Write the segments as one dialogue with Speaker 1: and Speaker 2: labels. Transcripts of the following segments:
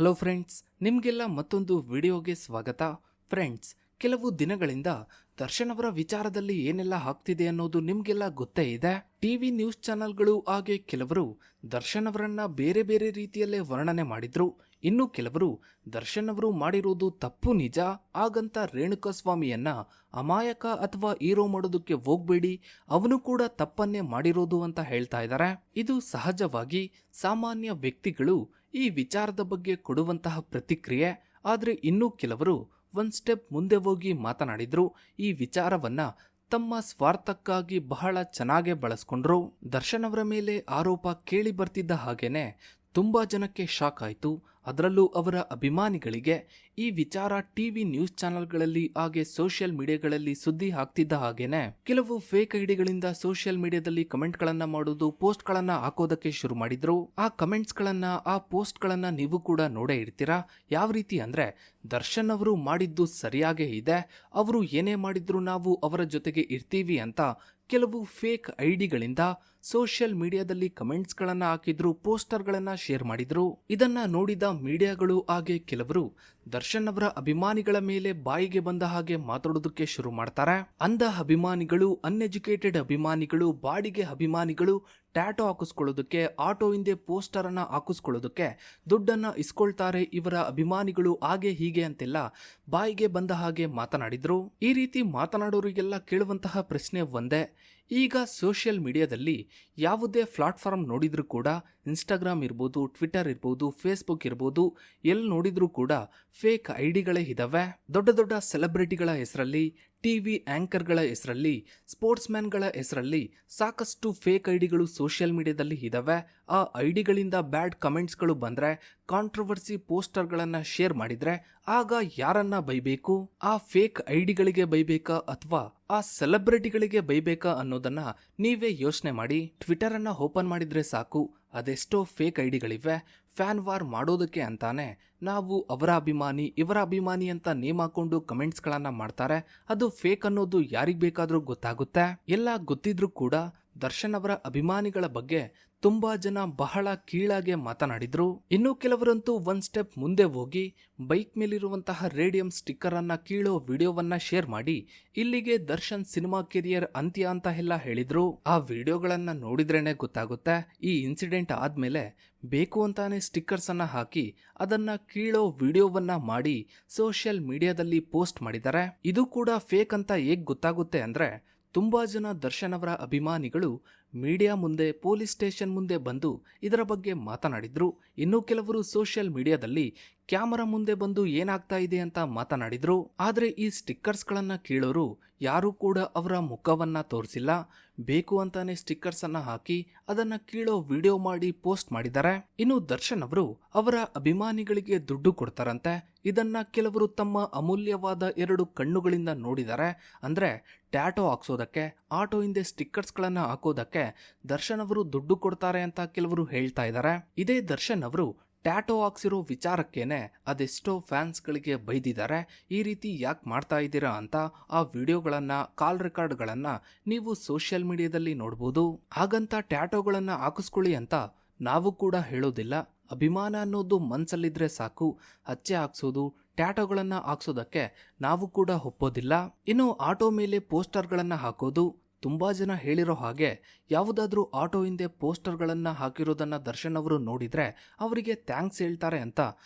Speaker 1: Hello friends, ನಿಮಗೆಲ್ಲ ಮತ್ತೊಂದು ವಿಡಿಯೋಗೆ ಸ್ವಾಗತ. ಫ್ರೆಂಡ್ಸ್, ಕೆಲವು ದಿನಗಳಿಂದ ದರ್ಶನ್ ಅವರ ವಿಚಾರದಲ್ಲಿ ಏನೆಲ್ಲ ಆಗ್ತಿದೆ ಅನ್ನೋದು ನಿಮಗೆಲ್ಲ ಗೊತ್ತೇ ಇದೆ. ಟಿವಿ ನ್ಯೂಸ್ ಚಾನೆಲ್ಗಳು ಹಾಗೆ ಕೆಲವರು ದರ್ಶನ್ ಅವರನ್ನ ಬೇರೆ ಬೇರೆ ರೀತಿಯಲ್ಲೇ ವರ್ಣನೆ ಮಾಡಿದ್ರು. ಇನ್ನು ಕೆಲವರು ದರ್ಶನ್ ಅವರು ಮಾಡಿರೋದು ತಪ್ಪು ನಿಜ, ಹಾಗಂತ ರೇಣುಕಾಸ್ವಾಮಿಯನ್ನ ಅಮಾಯಕ ಅಥವಾ ಹೀರೋ ಮಾಡೋದಕ್ಕೆ ಹೋಗ್ಬೇಡಿ, ಅವನು ಕೂಡ ತಪ್ಪನ್ನೇ ಮಾಡಿರೋದು ಅಂತ ಹೇಳ್ತಾ ಇದ್ದಾರೆ. ಇದು ಸಹಜವಾಗಿ ಸಾಮಾನ್ಯ ವ್ಯಕ್ತಿಗಳು ಈ ವಿಚಾರದ ಬಗ್ಗೆ ಕೊಡುವಂತಹ ಪ್ರತಿಕ್ರಿಯೆ. ಆದ್ರೆ ಇನ್ನೂ ಕೆಲವರು ಒಂದ್ ಸ್ಟೆಪ್ ಮುಂದೆ ಹೋಗಿ ಮಾತನಾಡಿದ್ರು. ಈ ವಿಚಾರವನ್ನ ತಮ್ಮ ಸ್ವಾರ್ಥಕ್ಕಾಗಿ ಬಹಳ ಚೆನ್ನಾಗೇ ಬಳಸ್ಕೊಂಡ್ರು. ದರ್ಶನ್ ಅವರ ಮೇಲೆ ಆರೋಪ ಕೇಳಿ ಬರ್ತಿದ್ದ ಹಾಗೇನೆ ತುಂಬಾ ಜನಕ್ಕೆ ಶಾಕ್ ಆಯ್ತು. ಅದರಲ್ಲೂ ಅವರ ಅಭಿಮಾನಿಗಳಿಗೆ ಈ ವಿಚಾರ ಟಿವಿ ನ್ಯೂಸ್ ಚಾನೆಲ್ಗಳಲ್ಲಿ ಹಾಗೆ ಸೋಷಿಯಲ್ ಮೀಡಿಯಾಗಳಲ್ಲಿ ಸುದ್ದಿ ಆಗ್ತಿದ್ದ ಹಾಗೇನೆ ಕೆಲವು ಫೇಕ್ ಐಡಿಗಳಿಂದ ಸೋಷಿಯಲ್ ಮೀಡಿಯಾದಲ್ಲಿ ಕಮೆಂಟ್ ಗಳನ್ನ ಮಾಡೋದು, ಪೋಸ್ಟ್ ಗಳನ್ನ ಹಾಕೋದಕ್ಕೆ ಶುರು ಮಾಡಿದ್ರು. ಆ ಕಮೆಂಟ್ಸ್ ಗಳನ್ನ, ಆ ಪೋಸ್ಟ್ ಗಳನ್ನ ನೀವು ಕೂಡ ನೋಡೇ ಇರ್ತೀರಾ. ಯಾವ ರೀತಿ ಅಂದ್ರೆ, ದರ್ಶನ್ ಅವರು ಮಾಡಿದ್ದು ಸರಿಯಾಗೇ ಇದೆ, ಅವರು ಏನೇ ಮಾಡಿದ್ರು ನಾವು ಅವರ ಜೊತೆಗೆ ಇರ್ತೀವಿ ಅಂತ ಕೆಲವು ಫೇಕ್ ಐಡಿಗಳಿಂದ ಸೋಷಿಯಲ್ ಮೀಡಿಯಾದಲ್ಲಿ ಕಮೆಂಟ್ಸ್ ಗಳನ್ನ ಹಾಕಿದ್ರು, ಪೋಸ್ಟರ್ ಗಳನ್ನ ಶೇರ್ ಮಾಡಿದ್ರು. ಇದನ್ನ ನೋಡಿದ ಮೀಡಿಯಾಗಳು ಹಾಗೆ ಕೆಲವರು ದರ್ಶನ್ ಅವರ ಅಭಿಮಾನಿಗಳ ಮೇಲೆ ಬಾಯಿಗೆ ಬಂದ ಹಾಗೆ ಮಾತಾಡೋದಕ್ಕೆ ಶುರು ಮಾಡ್ತಾರೆ. ಅಂಧ ಅಭಿಮಾನಿಗಳು, ಅನ್ಎಜುಕೇಟೆಡ್ ಅಭಿಮಾನಿಗಳು, ಬಾಡಿಗೆ ಅಭಿಮಾನಿಗಳು ಟ್ಯಾಟೋ ಹಾಕಿಸ್ಕೊಳ್ಳೋದಕ್ಕೆ, ಆಟೋ ಹಿಂದೆ ಪೋಸ್ಟರ್ ಅನ್ನ ಹಾಕಿಸ್ಕೊಳ್ಳೋದಕ್ಕೆ ದುಡ್ಡನ್ನ ಇಸ್ಕೊಳ್ತಾರೆ ಇವರ ಅಭಿಮಾನಿಗಳು, ಹಾಗೆ ಹೀಗೆ ಅಂತೆಲ್ಲ ಬಾಯಿಗೆ ಬಂದ ಹಾಗೆ ಮಾತನಾಡಿದ್ರು. ಈ ರೀತಿ ಮಾತನಾಡೋರಿಗೆಲ್ಲ ಕೇಳುವಂತಹ ಪ್ರಶ್ನೆ ಒಂದೇ, ಈಗ ಸೋಷಿಯಲ್ ಮೀಡಿಯಾದಲ್ಲಿ ಯಾವುದೇ ಪ್ಲಾಟ್ಫಾರ್ಮ್ ನೋಡಿದ್ರೂ ಕೂಡ, ಇನ್ಸ್ಟಾಗ್ರಾಮ್ ಇರ್ಬೋದು, ಟ್ವಿಟರ್ ಇರ್ಬೋದು, ಫೇಸ್ಬುಕ್ ಇರ್ಬೋದು, ಎಲ್ಲಿ ನೋಡಿದ್ರೂ ಕೂಡ ಫೇಕ್ ಐಡಿಗಳೇ ಇದಾವೆ. ದೊಡ್ಡ ದೊಡ್ಡ ಸೆಲೆಬ್ರಿಟಿಗಳ ಹೆಸರಲ್ಲಿ, ಟಿವಿ ಆಂಕರ್ಗಳ ಹೆಸರಲ್ಲಿ, ಸ್ಪೋರ್ಟ್ಸ್ ಮ್ಯಾನ್ಗಳ ಹೆಸರಲ್ಲಿ ಸಾಕಷ್ಟು ಫೇಕ್ ಐಡಿಗಳು ಸೋಷಿಯಲ್ ಮೀಡಿಯಾದಲ್ಲಿ ಇದಾವೆ. ಆ ಐಡಿಗಳಿಂದ ಬ್ಯಾಡ್ ಕಮೆಂಟ್ಸ್ಗಳು ಬಂದ್ರೆ, ಕಾಂಟ್ರವರ್ಸಿ ಪೋಸ್ಟರ್ಗಳನ್ನ ಶೇರ್ ಮಾಡಿದ್ರೆ ಆಗ ಯಾರನ್ನ ಬೈಬೇಕು? ಆ ಫೇಕ್ ಐಡಿಗಳಿಗೆ ಬೈಬೇಕಾ ಅಥವಾ ಆ ಸೆಲೆಬ್ರಿಟಿಗಳಿಗೆ ಬೈಬೇಕಾ ಅನ್ನೋದನ್ನ ನೀವೇ ಯೋಚನೆ ಮಾಡಿ. ಟ್ವಿಟರ್ ಅನ್ನ ಓಪನ್ ಮಾಡಿದ್ರೆ ಸಾಕು, ಅದೆಷ್ಟೋ ಫೇಕ್ ಐಡಿಗಳಿವೆ. ಫ್ಯಾನ್ ವಾರ್ ಮಾಡೋದಕ್ಕೆ ಅಂತಾನೆ ನಾವು ಅವರ ಅಭಿಮಾನಿ, ಇವರ ಅಭಿಮಾನಿ ಅಂತ ನೇಮ್ ಹಾಕೊಂಡು ಕಮೆಂಟ್ಸ್ ಗಳನ್ನ ಮಾಡ್ತಾರೆ. ಅದು ಫೇಕ್ ಅನ್ನೋದು ಯಾರಿಗ್ ಬೇಕಾದ್ರೂ ಗೊತ್ತಾಗುತ್ತೆ. ಎಲ್ಲ ಗೊತ್ತಿದ್ರೂ ಕೂಡ ದರ್ಶನ್ ಅವರ ಅಭಿಮಾನಿಗಳ ಬಗ್ಗೆ ತುಂಬಾ ಜನ ಬಹಳ ಕೀಳಾಗೆ ಮಾತನಾಡಿದ್ರು. ಇನ್ನು ಕೆಲವರಂತೂ ಒಂದ್ ಸ್ಟೆಪ್ ಮುಂದೆ ಹೋಗಿ ಬೈಕ್ ಮೇಲಿರುವಂತಹ ರೇಡಿಯಂ ಸ್ಟಿಕ್ಕರ್ ಅನ್ನ ಕೀಳೋ ವಿಡಿಯೋವನ್ನ ಶೇರ್ ಮಾಡಿ ಇಲ್ಲಿಗೆ ದರ್ಶನ್ ಸಿನಿಮಾ ಕೆರಿಯರ್ ಅಂತ್ಯ ಅಂತ ಎಲ್ಲ ಹೇಳಿದ್ರು. ಆ ವಿಡಿಯೋಗಳನ್ನ ನೋಡಿದ್ರೇನೆ ಗೊತ್ತಾಗುತ್ತೆ, ಈ ಇನ್ಸಿಡೆಂಟ್ ಆದ್ಮೇಲೆ ಬೇಕು ಅಂತಾನೆ ಸ್ಟಿಕ್ಕರ್ಸ್ ಅನ್ನ ಹಾಕಿ ಅದನ್ನ ಕೀಳೋ ವಿಡಿಯೋವನ್ನ ಮಾಡಿ ಸೋಷಿಯಲ್ ಮೀಡಿಯಾದಲ್ಲಿ ಪೋಸ್ಟ್ ಮಾಡಿದ್ದಾರೆ. ಇದು ಕೂಡ ಫೇಕ್ ಅಂತ ಹೇಗ್ ಗೊತ್ತಾಗುತ್ತೆ ಅಂದ್ರೆ, ತುಂಬಾ ಜನ ದರ್ಶನ್ ಅವರ ಅಭಿಮಾನಿಗಳು ಮೀಡಿಯಾ ಮುಂದೆ, ಪೊಲೀಸ್ ಸ್ಟೇಷನ್ ಮುಂದೆ ಬಂದು ಇದರ ಬಗ್ಗೆ ಮಾತನಾಡಿದ್ರು. ಇನ್ನು ಕೆಲವರು ಸೋಷಿಯಲ್ ಮೀಡಿಯಾದಲ್ಲಿ ಕ್ಯಾಮರಾ ಮುಂದೆ ಬಂದು ಏನಾಗ್ತಾ ಇದೆ ಅಂತ ಮಾತನಾಡಿದ್ರು. ಆದ್ರೆ ಈ ಸ್ಟಿಕ್ಕರ್ಸ್ ಗಳನ್ನ ಕೀಳೋರು ಯಾರು ಕೂಡ ಅವರ ಮುಖವನ್ನ ತೋರಿಸಿಲ್ಲ. ಬೇಕು ಅಂತಾನೆ ಸ್ಟಿಕ್ಕರ್ಸ್ ಅನ್ನ ಹಾಕಿ ಅದನ್ನ ಕೀಳೋ ವಿಡಿಯೋ ಮಾಡಿ ಪೋಸ್ಟ್ ಮಾಡಿದ್ದಾರೆ. ಇನ್ನು ದರ್ಶನ್ ಅವರು ಅವರ ಅಭಿಮಾನಿಗಳಿಗೆ ದುಡ್ಡು ಕೊಡ್ತಾರಂತೆ. ಇದನ್ನ ಕೆಲವರು ತಮ್ಮ ಅಮೂಲ್ಯವಾದ 2 ಕಣ್ಣುಗಳಿಂದ ನೋಡಿದ್ದಾರೆ. ಅಂದ್ರೆ ಟ್ಯಾಟೋ ಹಾಕ್ಸೋದಕ್ಕೆ, ಆಟೋ ಹಿಂದೆ ಸ್ಟಿಕ್ಕರ್ಸ್ ಗಳನ್ನ ಹಾಕೋದಕ್ಕೆ ದರ್ಶನ್ ಅವರು ದುಡ್ಡು ಕೊಡ್ತಾರೆ ಅಂತ ಕೆಲವರು ಹೇಳ್ತಾ ಇದ್ದಾರೆ. ಇದೇ ದರ್ಶನ್ ಅವರು ಟ್ಯಾಟೋ ಹಾಕ್ಸಿರೋ ವಿಚಾರಕ್ಕೇನೆ ಅದೆಷ್ಟೋ ಫ್ಯಾನ್ಸ್ ಗಳಿಗೆ ಬೈದಿದ್ದಾರೆ. ಈ ರೀತಿ ಯಾಕೆ ಮಾಡ್ತಾ ಇದ್ದೀರಾ ಅಂತ ಆ ವಿಡಿಯೋಗಳನ್ನ, ಕಾಲ್ ರೆಕಾರ್ಡ್ಗಳನ್ನ ನೀವು ಸೋಷಿಯಲ್ ಮೀಡಿಯಾದಲ್ಲಿ ನೋಡಬಹುದು. ಹಾಗಂತ ಟ್ಯಾಟೋಗಳನ್ನ ಹಾಕಿಸ್ಕೊಳ್ಳಿ ಅಂತ ನಾವು ಕೂಡ ಹೇಳೋದಿಲ್ಲ. ಅಭಿಮಾನ ಅನ್ನೋದು ಮನ್ಸಲ್ಲಿದ್ರೆ ಸಾಕು, ಹಚ್ಚೆ ಹಾಕ್ಸೋದು, ಟ್ಯಾಟೋಗಳನ್ನ ಹಾಕ್ಸೋದಕ್ಕೆ ನಾವು ಕೂಡ ಒಪ್ಪೋದಿಲ್ಲ. ಇನ್ನು ಆಟೋ ಮೇಲೆ ಪೋಸ್ಟರ್ಗಳನ್ನ ಹಾಕೋದು, ತುಂಬಾ ಜನ ಹೇಳಿರೋ ಹಾಗೆ ಯಾವುದಾದ್ರೂ ಆಟೋ ಹಿಂದೆ ಪೋಸ್ಟರ್ಗಳನ್ನ ಹಾಕಿರೋದನ್ನ ದರ್ಶನ್ ಅವರು ನೋಡಿದ್ರೆ ಅವರಿಗೆ ಥ್ಯಾಂಕ್ಸ್ ಹೇಳ್ತಾರೆ ಅಂತ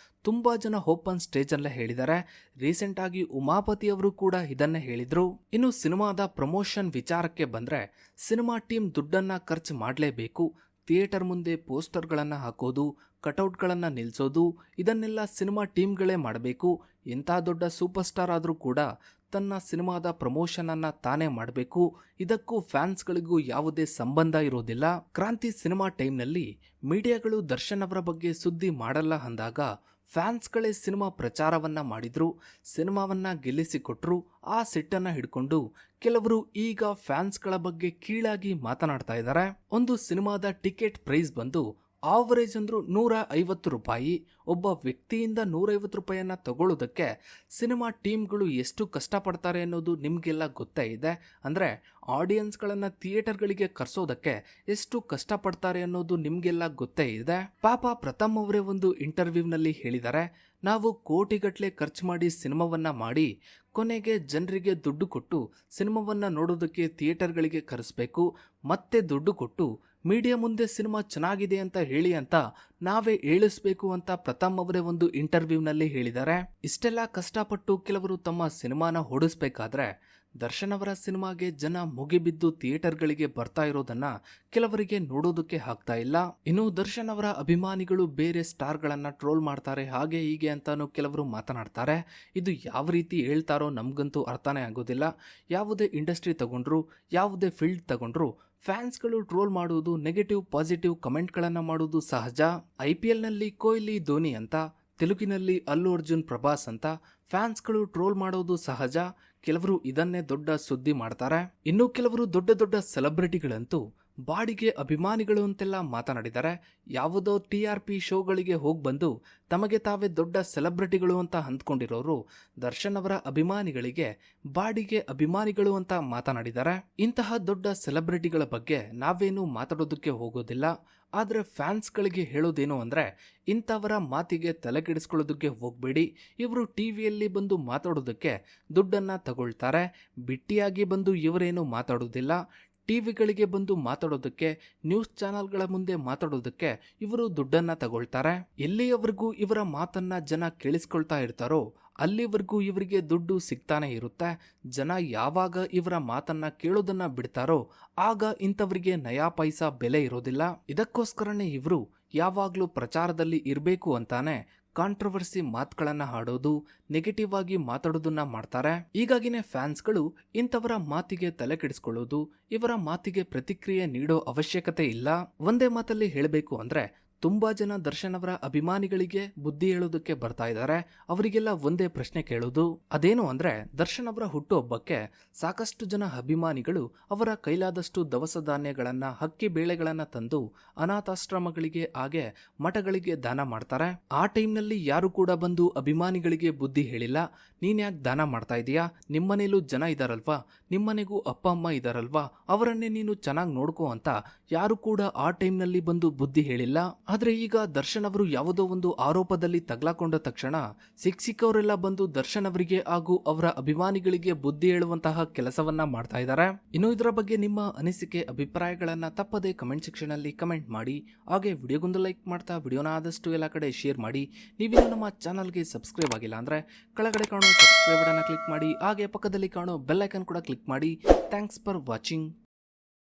Speaker 1: ತುಂಬಾ ಜನ ಓಪನ್ ಸ್ಟೇಜ್ ಅಲ್ಲೇ ಹೇಳಿದ್ದಾರೆ. ರೀಸೆಂಟ್ ಆಗಿ ಉಮಾಪತಿ ಅವರು ಕೂಡ ಇದನ್ನೇ ಹೇಳಿದ್ರು. ಇನ್ನು ಸಿನಿಮಾದ ಪ್ರಮೋಷನ್ ವಿಚಾರಕ್ಕೆ ಬಂದ್ರೆ, ಸಿನಿಮಾ ಟೀಮ್ ದುಡ್ಡನ್ನ ಖರ್ಚು ಮಾಡಲೇಬೇಕು. ಥಿಯೇಟರ್ ಮುಂದೆ ಪೋಸ್ಟರ್ಗಳನ್ನ ಹಾಕೋದು, ಕಟೌಟ್ಗಳನ್ನ ನಿಲ್ಸೋದು, ಇದನ್ನೆಲ್ಲ ಸಿನಿಮಾ ಟೀಮ್ಗಳೇ ಮಾಡಬೇಕು. ಎಂಥ ದೊಡ್ಡ ಸೂಪರ್ ಸ್ಟಾರ್ ಆದ್ರೂ ಕೂಡ ತನ್ನ ಸಿನಿಮಾದ ಪ್ರಮೋಷನ್ ಅನ್ನ ತಾನೇ ಮಾಡಬೇಕು. ಇದಕ್ಕೂ ಫ್ಯಾನ್ಸ್ಗಳಿಗೂ ಯಾವುದೇ ಸಂಬಂಧ ಇರೋದಿಲ್ಲ. ಕ್ರಾಂತಿ ಸಿನಿಮಾ ಟೈಮ್ನಲ್ಲಿ ಮೀಡಿಯಾಗಳು ದರ್ಶನ್ ಅವರ ಬಗ್ಗೆ ಸುದ್ದಿ ಮಾಡಲ್ಲ ಅಂದಾಗ ಫ್ಯಾನ್ಸ್ಗಳೇ ಸಿನಿಮಾ ಪ್ರಚಾರವನ್ನ ಮಾಡಿದ್ರು, ಸಿನಿಮಾವನ್ನ ಗೆಲ್ಲಿಸಿಕೊಟ್ರು. ಆ ಸಿಟ್ಟನ್ನ ಹಿಡ್ಕೊಂಡು ಕೆಲವರು ಈಗ ಫ್ಯಾನ್ಸ್ಗಳ ಬಗ್ಗೆ ಕೀಳಾಗಿ ಮಾತನಾಡ್ತಾ ಇದ್ದಾರೆ. ಒಂದು ಸಿನಿಮಾದ ಟಿಕೆಟ್ ಪ್ರೈಸ್ ಬಂದು ಆವರೇಜ್ ಅಂದ್ರೂ ₹150. ಒಬ್ಬ ವ್ಯಕ್ತಿಯಿಂದ ₹150 ತಗೊಳ್ಳೋದಕ್ಕೆ ಸಿನಿಮಾ ಟೀಮ್ಗಳು ಎಷ್ಟು ಕಷ್ಟಪಡ್ತಾರೆ ಅನ್ನೋದು ನಿಮಗೆಲ್ಲ ಗೊತ್ತೇ ಇದೆ. ಅಂದರೆ ಆಡಿಯನ್ಸ್ಗಳನ್ನು ಥಿಯೇಟರ್ಗಳಿಗೆ ಕರೆಸೋದಕ್ಕೆ ಎಷ್ಟು ಕಷ್ಟಪಡ್ತಾರೆ ಅನ್ನೋದು ನಿಮಗೆಲ್ಲ ಗೊತ್ತೇ ಇದೆ. ಪಾಪ ಪ್ರಥಮ್ ಅವರೇ ಒಂದು ಇಂಟರ್ವ್ಯೂನಲ್ಲಿ ಹೇಳಿದ್ದಾರೆ, ನಾವು ಕೋಟಿಗಟ್ಟಲೆ ಖರ್ಚು ಮಾಡಿ ಸಿನಿಮಾವನ್ನ ಮಾಡಿ ಕೊನೆಗೆ ಜನರಿಗೆ ದುಡ್ಡು ಕೊಟ್ಟು ಸಿನಿಮಾವನ್ನ ನೋಡೋದಕ್ಕೆ ಥಿಯೇಟರ್ಗಳಿಗೆ ಕರೆಸಬೇಕು, ಮತ್ತೆ ದುಡ್ಡು ಕೊಟ್ಟು ಮೀಡಿಯಾ ಮುಂದೆ ಸಿನಿಮಾ ಚೆನ್ನಾಗಿದೆ ಅಂತ ಹೇಳಿ ಅಂತ ನಾವೇ ಹೇಳಿಸ್ಬೇಕು ಅಂತ ಪ್ರಥಮ್ ಅವರೇ ಒಂದು ಇಂಟರ್ವ್ಯೂನಲ್ಲಿ ಹೇಳಿದ್ದಾರೆ. ಇಷ್ಟೆಲ್ಲ ಕಷ್ಟಪಟ್ಟು ಕೆಲವರು ತಮ್ಮ ಸಿನಿಮಾನ ಹೊಡಿಸ್ಬೇಕಾದ್ರೆ ದರ್ಶನ್ ಅವರ ಸಿನಿಮಾಗೆ ಜನ ಮುಗಿಬಿದ್ದು ಥಿಯೇಟರ್ಗಳಿಗೆ ಬರ್ತಾ ಇರೋದನ್ನ ಕೆಲವರಿಗೆ ನೋಡೋದಕ್ಕೆ ಆಗ್ತಾ ಇಲ್ಲ. ಇನ್ನು ದರ್ಶನ್ ಅವರ ಅಭಿಮಾನಿಗಳು ಬೇರೆ ಸ್ಟಾರ್ಗಳನ್ನ ಟ್ರೋಲ್ ಮಾಡ್ತಾರೆ, ಹಾಗೆ ಹೀಗೆ ಅಂತಾನು ಕೆಲವರು ಮಾತನಾಡ್ತಾರೆ. ಇದು ಯಾವ ರೀತಿ ಹೇಳ್ತಾರೋ ನಮ್ಗಂತೂ ಅರ್ಥನೇ ಆಗೋದಿಲ್ಲ. ಯಾವುದೇ ಇಂಡಸ್ಟ್ರಿ ತಗೊಂಡ್ರು, ಯಾವುದೇ ಫೀಲ್ಡ್ ತಗೊಂಡ್ರು ಫ್ಯಾನ್ಸ್ಗಳು ಟ್ರೋಲ್ ಮಾಡುವುದು, ನೆಗೆಟಿವ್ ಪಾಸಿಟಿವ್ ಕಮೆಂಟ್ಗಳನ್ನು ಮಾಡುವುದು ಸಹಜ. IPL ನಲ್ಲಿ ಕೊಹ್ಲಿ ಧೋನಿ ಅಂತ, ತೆಲುಗಿನಲ್ಲಿ ಅಲ್ಲು ಅರ್ಜುನ್ ಪ್ರಭಾಸ್ ಅಂತ ಫ್ಯಾನ್ಸ್ಗಳು ಟ್ರೋಲ್ ಮಾಡೋದು ಸಹಜ. ಕೆಲವರು ಇದನ್ನೇ ದೊಡ್ಡ ಸುದ್ದಿ ಮಾಡ್ತಾರೆ. ಇನ್ನು ಕೆಲವರು ದೊಡ್ಡ ದೊಡ್ಡ ಸೆಲೆಬ್ರಿಟಿಗಳಂತೂ ಬಾಡಿಗೆ ಅಭಿಮಾನಿಗಳು ಅಂತೆಲ್ಲ ಮಾತನಾಡಿದ್ದಾರೆ. ಯಾವುದೋ TRP ಶೋಗಳಿಗೆ ಹೋಗಿ ಬಂದು ತಮಗೆ ತಾವೇ ದೊಡ್ಡ ಸೆಲೆಬ್ರಿಟಿಗಳು ಅಂತ ಅಂದ್ಕೊಂಡಿರೋರು ದರ್ಶನ್ ಅವರ ಅಭಿಮಾನಿಗಳಿಗೆ ಬಾಡಿಗೆ ಅಭಿಮಾನಿಗಳು ಅಂತ ಮಾತನಾಡಿದ್ದಾರೆ. ಇಂತಹ ದೊಡ್ಡ ಸೆಲೆಬ್ರಿಟಿಗಳ ಬಗ್ಗೆ ನಾವೇನು ಮಾತಾಡೋದಕ್ಕೆ ಹೋಗೋದಿಲ್ಲ. ಆದರೆ ಫ್ಯಾನ್ಸ್ಗಳಿಗೆ ಹೇಳೋದೇನು ಅಂದರೆ, ಇಂಥವರ ಮಾತಿಗೆ ತಲೆಕೆಡಿಸ್ಕೊಳ್ಳೋದಕ್ಕೆ ಹೋಗಬೇಡಿ. ಇವರು ಟಿವಿಯಲ್ಲಿ ಬಂದು ಮಾತಾಡೋದಕ್ಕೆ ದುಡ್ಡನ್ನು ತಗೊಳ್ತಾರೆ, ಬಿಟ್ಟಿಯಾಗಿ ಬಂದು ಇವರೇನು ಮಾತಾಡೋದಿಲ್ಲ. ಟಿವಿಗಳಿಗೆ ಬಂದು ಮಾತಾಡೋದಕ್ಕೆ, ನ್ಯೂಸ್ ಚಾನೆಲ್ಗಳ ಮುಂದೆ ಮಾತಾಡೋದಕ್ಕೆ ಇವರು ದುಡ್ಡನ್ನ ತಗೊಳ್ತಾರೆ. ಎಲ್ಲಿಯವರೆಗೂ ಇವರ ಮಾತನ್ನ ಜನ ಕೇಳಿಸ್ಕೊಳ್ತಾ ಇರ್ತಾರೋ ಅಲ್ಲಿವರೆಗೂ ಇವರಿಗೆ ದುಡ್ಡು ಸಿಗ್ತಾನೆ ಇರುತ್ತೆ. ಜನ ಯಾವಾಗ ಇವರ ಮಾತನ್ನ ಕೇಳೋದನ್ನ ಬಿಡ್ತಾರೋ ಆಗ ಇಂಥವರಿಗೆ ನಯಾ ಪೈಸಾ ಬೆಲೆ ಇರೋದಿಲ್ಲ. ಇದಕ್ಕೋಸ್ಕರನೇ ಇವರು ಯಾವಾಗಲೂ ಪ್ರಚಾರದಲ್ಲಿ ಇರಬೇಕು ಅಂತಾನೆ ಕಾಂಟ್ರವರ್ಸಿ ಮಾತುಗಳನ್ನ ಆಡೋದು, ನೆಗೆಟಿವ್ ಆಗಿ ಮಾತಾಡೋದನ್ನ ಮಾಡ್ತಾರೆ. ಹೀಗಾಗಿನೇ ಫ್ಯಾನ್ಸ್ಗಳು ಇಂಥವರ ಮಾತಿಗೆ ತಲೆ ಕೆಡಿಸ್ಕೊಳ್ಳೋದು, ಇವರ ಮಾತಿಗೆ ಪ್ರತಿಕ್ರಿಯೆ ನೀಡೋ ಅವಶ್ಯಕತೆ ಇಲ್ಲ. ಒಂದೇ ಮಾತಲ್ಲಿ ಹೇಳಬೇಕು ಅಂದ್ರೆ, ತುಂಬಾ ಜನ ದರ್ಶನ್ ಅವರ ಅಭಿಮಾನಿಗಳಿಗೆ ಬುದ್ಧಿ ಹೇಳೋದಕ್ಕೆ ಬರ್ತಾ ಇದ್ದಾರೆ. ಅವರಿಗೆಲ್ಲ ಒಂದೇ ಪ್ರಶ್ನೆ ಕೇಳೋದು, ಅದೇನು ಅಂದ್ರೆ, ದರ್ಶನ್ ಅವರ ಹುಟ್ಟುಹಬ್ಬಕ್ಕೆ ಸಾಕಷ್ಟು ಜನ ಅಭಿಮಾನಿಗಳು ಅವರ ಕೈಲಾದಷ್ಟು ದವಸ ಧಾನ್ಯಗಳನ್ನ, ಅಕ್ಕಿ ಬೇಳೆಗಳನ್ನ ತಂದು ಅನಾಥಾಶ್ರಮಗಳಿಗೆ ಹಾಗೆ ಮಠಗಳಿಗೆ ದಾನ ಮಾಡ್ತಾರೆ. ಆ ಟೈಮ್ನಲ್ಲಿ ಯಾರು ಕೂಡ ಬಂದು ಅಭಿಮಾನಿಗಳಿಗೆ ಬುದ್ಧಿ ಹೇಳಿಲ್ಲ. ನೀನ್ ಯಾಕೆ ದಾನ ಮಾಡ್ತಾ ಇದೀಯಾ, ನಿಮ್ಮನೇಲೂ ಜನ ಇದಾರಲ್ವಾ, ನಿಮ್ಮನೆಗೂ ಅಪ್ಪ ಅಮ್ಮ ಇದಾರಲ್ವಾ, ಅವರನ್ನೇ ನೀನು ಚೆನ್ನಾಗಿ ನೋಡ್ಕೋ ಅಂತ ಯಾರು ಕೂಡ ಆ ಟೈಮ್ನಲ್ಲಿ ಬಂದು ಬುದ್ಧಿ ಹೇಳಿಲ್ಲ. ಆದ್ರೆ ಈಗ ದರ್ಶನ್ ಅವರು ಯಾವುದೋ ಒಂದು ಆರೋಪದಲ್ಲಿ ತಗಲಾಕೊಂಡ ತಕ್ಷಣ ಸಿಕ್ಕವರೆಲ್ಲ ಬಂದು ದರ್ಶನ್ ಅವರಿಗೆ ಹಾಗೂ ಅವರ ಅಭಿಮಾನಿಗಳಿಗೆ ಬುದ್ಧಿ ಹೇಳುವಂತಹ ಕೆಲಸವನ್ನ ಮಾಡ್ತಾ ಇದ್ದಾರೆ. ಇನ್ನು ಇದರ ಬಗ್ಗೆ ನಿಮ್ಮ ಅನಿಸಿಕೆ ಅಭಿಪ್ರಾಯಗಳನ್ನ ತಪ್ಪದೆ ಕಮೆಂಟ್ ಸೆಕ್ಷನ್ ಅಲ್ಲಿ ಕಮೆಂಟ್ ಮಾಡಿ. ಹಾಗೆ ವಿಡಿಯೋಗೊಂದು ಲೈಕ್ ಮಾಡ್ತಾ ವಿಡಿಯೋನ ಆದಷ್ಟು ಎಲ್ಲ ಕಡೆ ಶೇರ್ ಮಾಡಿ. ನೀವಿನ್ನು ನಮ್ಮ ಚಾನಲ್ಗೆ ಸಬ್ಸ್ಕ್ರೈಬ್ ಆಗಿಲ್ಲ ಅಂದ್ರೆ ಕೆಳಗಡೆ ಕಾಣೋ ಸಬ್ಸ್ಕ್ರೈಬ್ ಬಟನ್ ಕ್ಲಿಕ್ ಮಾಡಿ. ಹಾಗೆ ಪಕ್ಕದಲ್ಲಿ ಕಾಣೋ ಬೆಲ್ ಐಕನ್ ಕೂಡ ಕ್ಲಿಕ್ ಮಾಡಿ. Thanks for watching.